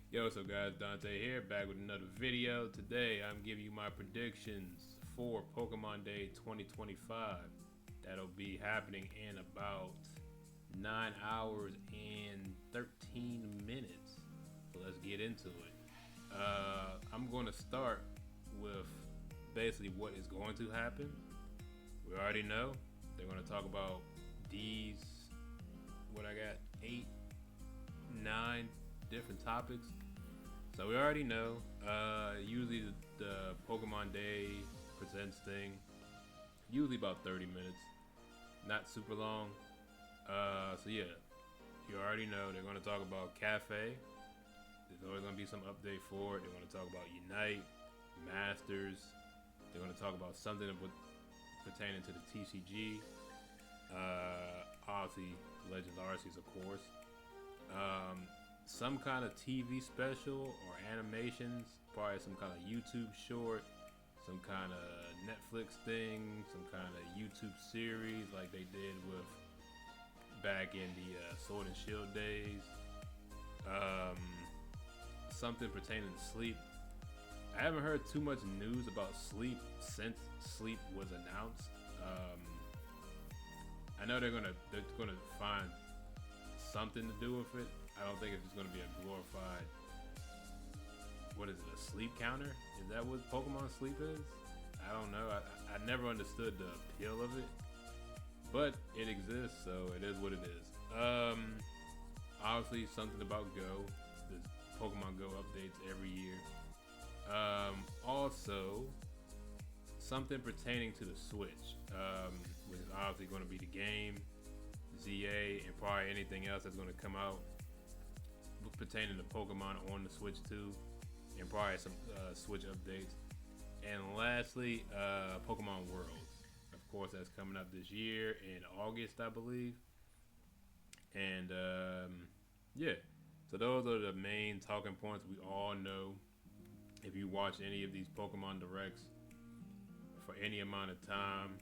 Yo, what's up guys, Dante here, back with another video. Today I'm giving you my predictions for Pokemon Day 2025. That'll be happening in about 9 hours and 13 minutes. So let's get into it. I'm going to start with basically what is going to happen. We already know they're going to talk about these, what I got, 8, 9 different topics. So we already know. Usually the Pokemon Day presents thing, usually about 30 minutes, not super long. So yeah, you already know they're going to talk about Cafe. There's always going to be some update for it. They're going to talk about Unite, Masters. They're going to talk about something pertaining to the TCG. Obviously, Legends Arceus, of course. Some kind of TV special or animations, probably some kind of YouTube short, some kind of Netflix thing, some kind of YouTube series like they did with back in the Sword and Shield days. Something pertaining to Sleep. I haven't heard too much news about Sleep since Sleep was announced. I know they're gonna find something to do with it. I don't think it's just gonna be a glorified, what is it, a sleep counter? Is that what Pokemon Sleep is? I don't know. I never understood the appeal of it, but it exists, so it is what it is. Obviously something about Go. There's Pokemon Go updates every year. Also something pertaining to the Switch, which is obviously going to be the game, ZA, and probably anything else that's going to come out pertaining to Pokemon on the Switch too, and probably some Switch updates. And lastly, Pokemon Worlds. Of course, that's coming up this year in August, I believe. And yeah, so those are the main talking points we all know. If you watch any of these Pokemon Directs for any amount of time,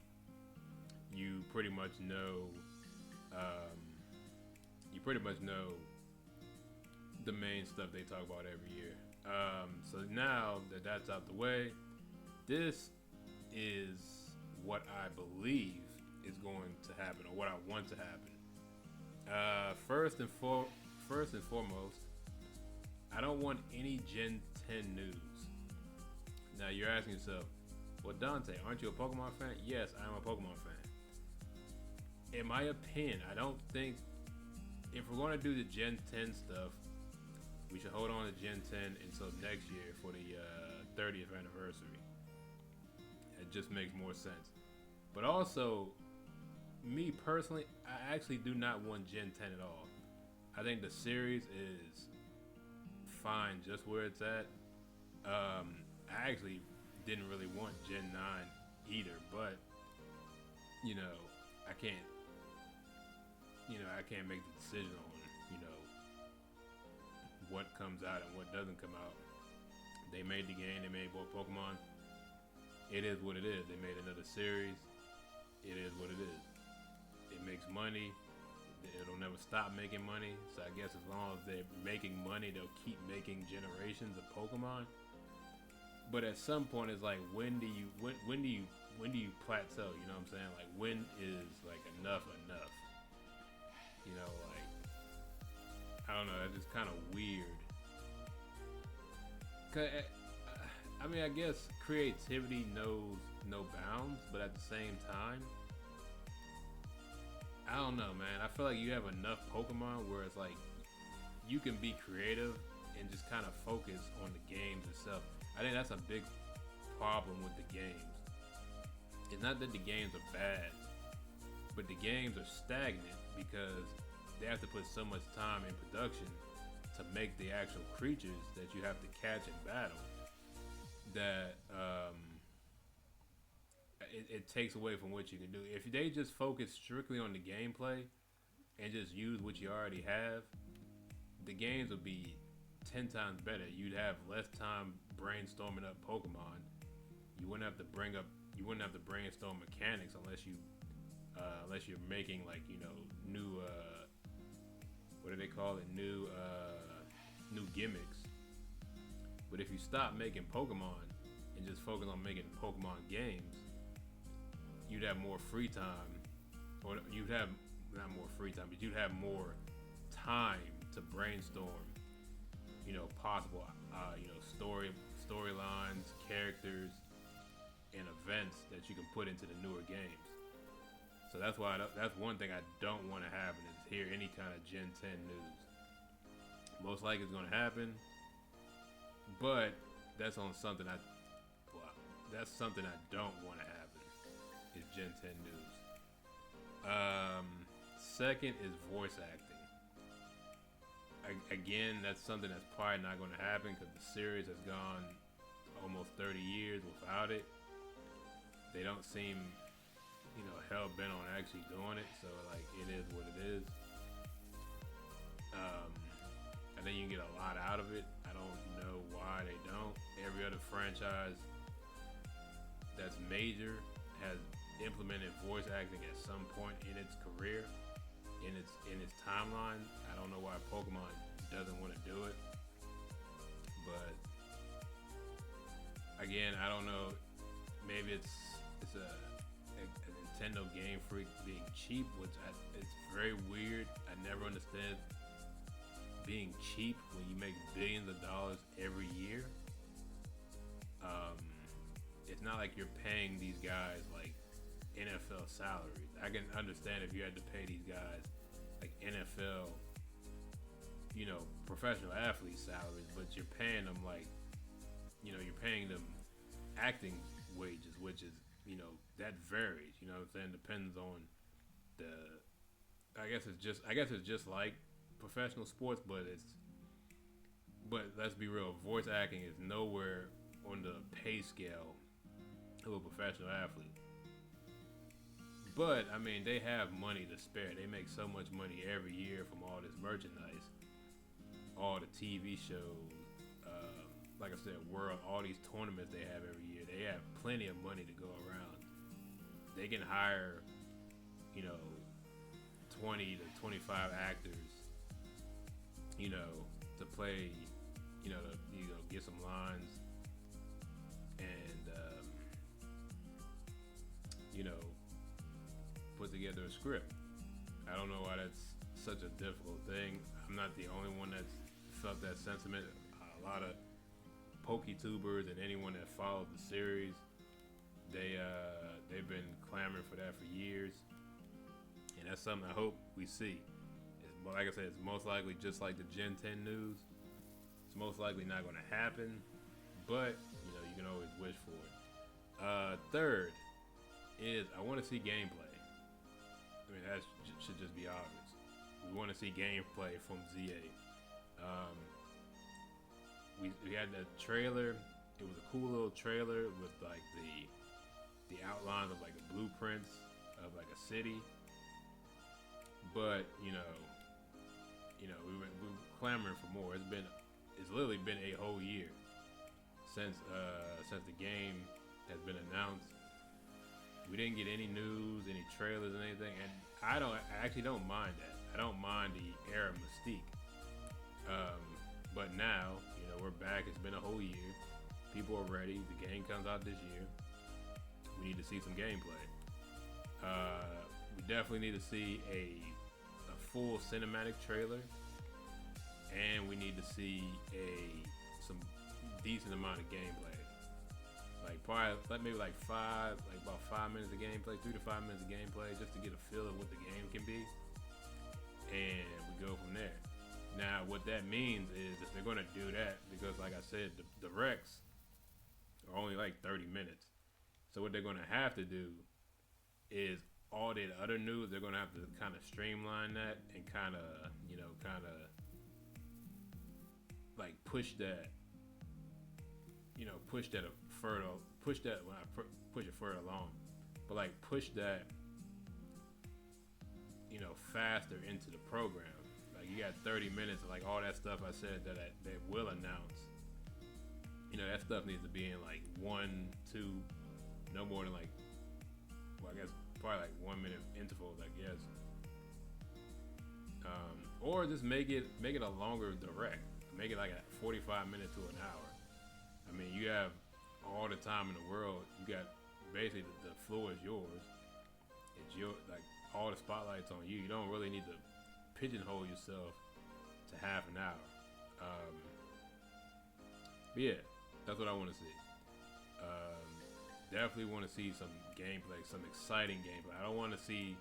you pretty much know. You pretty much know the main stuff they talk about every year. So now that that's out the way, this is what I believe is going to happen, or what I want to happen. First and foremost, I don't want any Gen 10 news. Now you're asking yourself, well, Dante, aren't you a Pokemon fan? Yes, I am a Pokemon fan. In my opinion, I don't think, if we're going to do the Gen 10 stuff, we should hold on to Gen 10 until next year for the 30th anniversary. It just makes more sense. But also, me personally, I actually do not want Gen 10 at all. I think the series is fine just where it's at. I actually didn't really want Gen 9 either, but you know, I can't make the decision on, what comes out and what doesn't come out. They made the game, they made more Pokemon. It is what it is. They made another series. It is what it is. It makes money. It'll never stop making money. So I guess as long as they're making money, they'll keep making generations of Pokemon. But at some point, it's like, when do you plateau? You know what I'm saying? Like, when is like enough? I don't know. That's just kind of weird. I mean, I guess creativity knows no bounds, but at the same time, I don't know, man. I feel like you have enough Pokemon where it's like you can be creative and just kind of focus on the games itself. I think that's a big problem with the games. It's not that the games are bad, but the games are stagnant because they have to put so much time in production to make the actual creatures that you have to catch and battle that it takes away from what you can do. If they just focus strictly on the gameplay and just use what you already have, the games would be 10 times better. You'd have less time brainstorming up Pokemon. You wouldn't have to brainstorm mechanics unless you're making, like, new what do they call it? New gimmicks. But if you stop making Pokemon and just focus on making Pokemon games, you'd have more free time, or you'd have not more free time, but you'd have more time to brainstorm, possible, storylines, characters, and events that you can put into the newer games. So that's one thing I don't want to happen is hear any kind of Gen 10 news. Most likely it's going to happen, but that's on something that's something I don't want to happen is Gen 10 news. Second is voice acting. Again, that's something that's probably not going to happen because the series has gone almost 30 years without it. They don't seem, hell bent on actually doing it. So like, it is what it is. I think you can get a lot out of it. I don't know why they don't. Every other franchise that's major has implemented voice acting at some point in its career, in its timeline. I don't know why Pokemon doesn't want to do it, but again, I don't know. Maybe it's a Nintendo Game Freak being cheap, which it's very weird. I never understand being cheap when you make billions of dollars every year. It's not like you're paying these guys like NFL salaries. I can understand if you had to pay these guys like NFL, professional athlete salaries, but you're paying them like, you're paying them acting wages, which is, that varies. You know what I'm saying? Depends on I guess it's just like professional sports, but let's be real. Voice acting is nowhere on the pay scale of a professional athlete. But I mean, they have money to spare. They make so much money every year from all this merchandise, all the TV shows. Like I said, all these tournaments they have every year. They have plenty of money to go around. They can hire, 20 to 25 actors, to play, get some lines, and put together a script. I don't know why that's such a difficult thing. I'm not the only one that's felt that sentiment. A lot of PokeTubers and anyone that followed the series, they've been clamoring for that for years, and that's something I hope we see. Like I said, it's most likely just like the Gen 10 news. It's most likely not going to happen, but you can always wish for it. Third is I want to see gameplay. I mean, that should just be obvious. We want to see gameplay from ZA. We had that trailer. It was a cool little trailer with like the outline of like the blueprints of like a city. But we were clamoring for more. It's literally been a whole year since the game has been announced. We didn't get any news, any trailers, and anything, and I actually don't mind that. I don't mind the era mystique. But now, we're back. It's been a whole year. People are ready. The game comes out this year. We need to see some gameplay. We definitely need to see a full cinematic trailer, and we need to see some decent amount of gameplay. Like probably maybe about 5 minutes of gameplay, 3 to 5 minutes of gameplay, just to get a feel of what the game can be, and we go from there. Now, what that means is if they're going to do that, because like I said, the Recs are only like 30 minutes. So what they're going to have to do is all the other news, they're going to have to kind of streamline that and kind of like push that along, but like push that, faster into the program. Like you got 30 minutes of like all that stuff I said that they will announce. That stuff needs to be in like 1, 2, no more than like, I guess probably like 1 minute intervals, I guess. Or just make it a longer direct. Make it like a 45 minutes to an hour. I mean, you have all the time in the world. You got basically the floor is yours. It's your like all the spotlights on you. You don't really need to pigeonhole yourself to half an hour. Um, but yeah, that's what I want to see. Um, Definitely want to see some gameplay, some exciting gameplay. I don't want to see,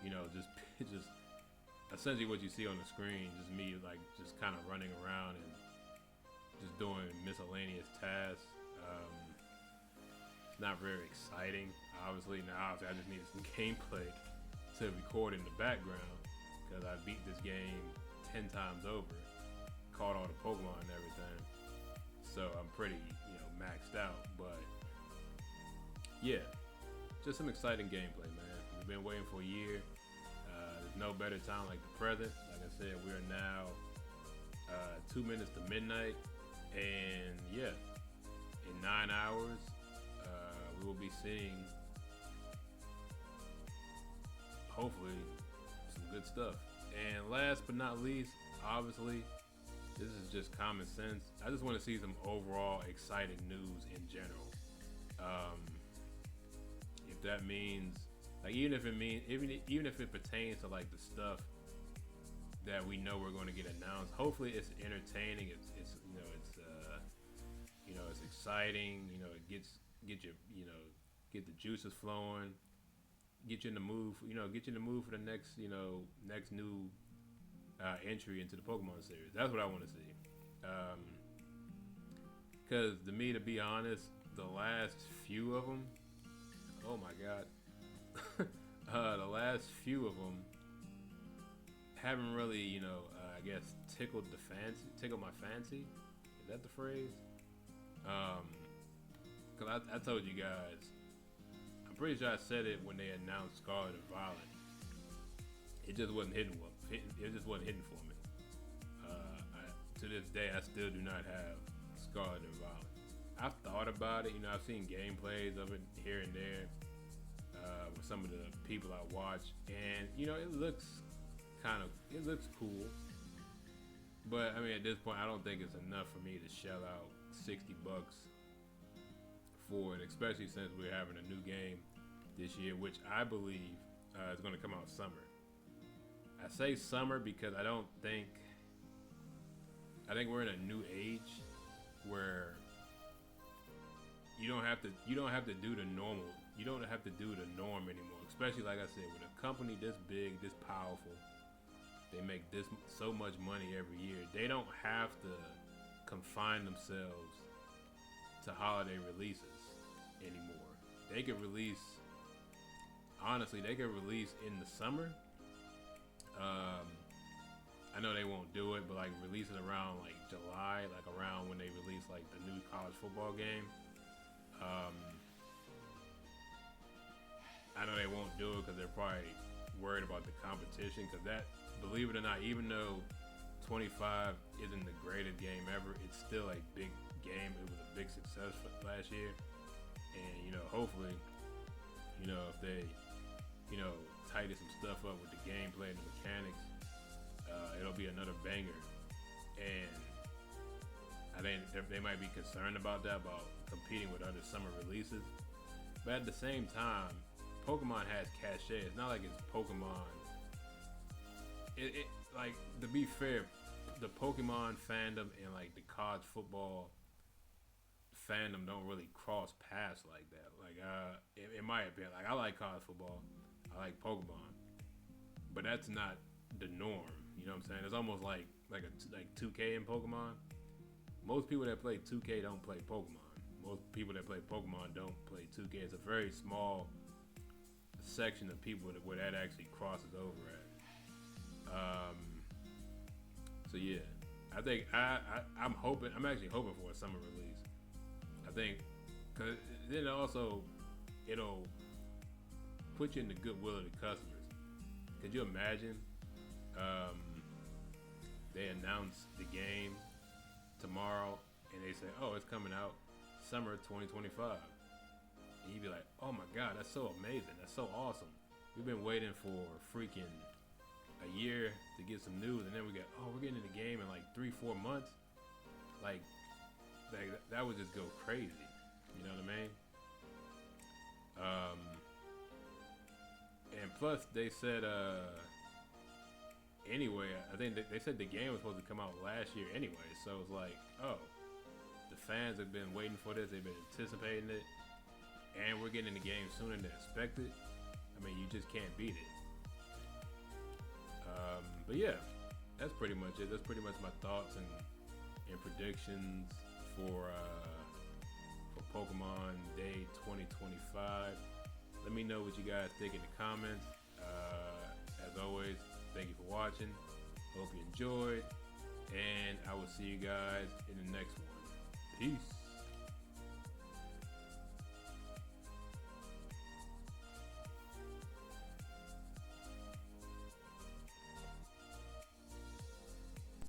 just just essentially what you see on the screen, just me like just kind of running around and just doing miscellaneous tasks. It's not very exciting. Obviously, I just needed some gameplay to record in the background because I beat this game 10 times over, caught all the Pokemon and everything. So I'm pretty, maxed out. But yeah, just some exciting gameplay, man. We've been waiting for a year. There's no better time like the present. Like I said, we are now 2 minutes to midnight, and yeah, in 9 hours, we will be seeing hopefully some good stuff. And last but not least, obviously, this is just common sense. I just want to see some overall exciting news in general. If that means, like, even if it pertains to like the stuff that we know we're going to get announced, hopefully it's entertaining. It's exciting. It get the juices flowing. Get you in the mood. Get you in the mood for the next new entry into the Pokemon series. That's what I want to see. Because to be honest, the last few of them, oh my god, the last few of them haven't really, I guess tickled my fancy. Is that the phrase? Because I told you guys, I'm pretty sure I said it when they announced Scarlet and Violet. It just wasn't hitting. It just wasn't hitting for me. To this day, I still do not have Scarlet and Violet. I've thought about it. I've seen gameplays of it here and there with some of the people I watch, and it looks cool. But I mean, at this point, I don't think it's enough for me to shell out $60 for it, especially since we're having a new game this year, which I believe is going to come out summer. I say summer because I think we're in a new age where you don't have to do the normal. You don't have to do the norm anymore. Especially like I said, with a company this big, this powerful, they make so much money every year. They don't have to confine themselves to holiday releases anymore. They could release, honestly, in the summer. I know they won't do it, but like release it around like July, like around when they release like the new college football game. I know they won't do it because they're probably worried about the competition. Because that, believe it or not, even though 25 isn't the greatest game ever, it's still a big game. It was a big success last year, and hopefully, if they, tighten some stuff up with the gameplay and the mechanics, it'll be another banger. And I think they might be concerned about that, about competing with other summer releases. But at the same time, Pokemon has cachet. It's not like it's Pokemon. It like, to be fair, the Pokemon fandom and like the college football fandom don't really cross paths like that. Like, in my opinion, like, I like college football, I like Pokemon, but that's not the norm. You know what I'm saying? It's almost like 2K in Pokemon. Most people that play 2K don't play Pokemon. Most people that play Pokemon don't play 2K. It's a very small section of people where that actually crosses over at. So yeah, I think I'm actually hoping for a summer release. I think, cause then also it'll put you in the goodwill of the customers. Could you imagine? They announce the game tomorrow and they say, "Oh, it's coming out summer 2025," and you'd be like, "Oh my God, that's so amazing! That's so awesome! We've been waiting for freaking a year to get some news, and then we're getting in the game in like 3-4 months. Like, that would just go crazy. You know what I mean? And plus they said anyway, I think they said the game was supposed to come out last year anyway. So it's like, oh, the fans have been waiting for this. They've been anticipating it, and we're getting the game sooner than expected. I mean, you just can't beat it. But yeah, that's pretty much it. That's pretty much my thoughts and predictions for Pokemon Day 2025. Let me know what you guys think in the comments. As always, thank you for watching. Hope you enjoyed, and I will see you guys in the next one. Peace.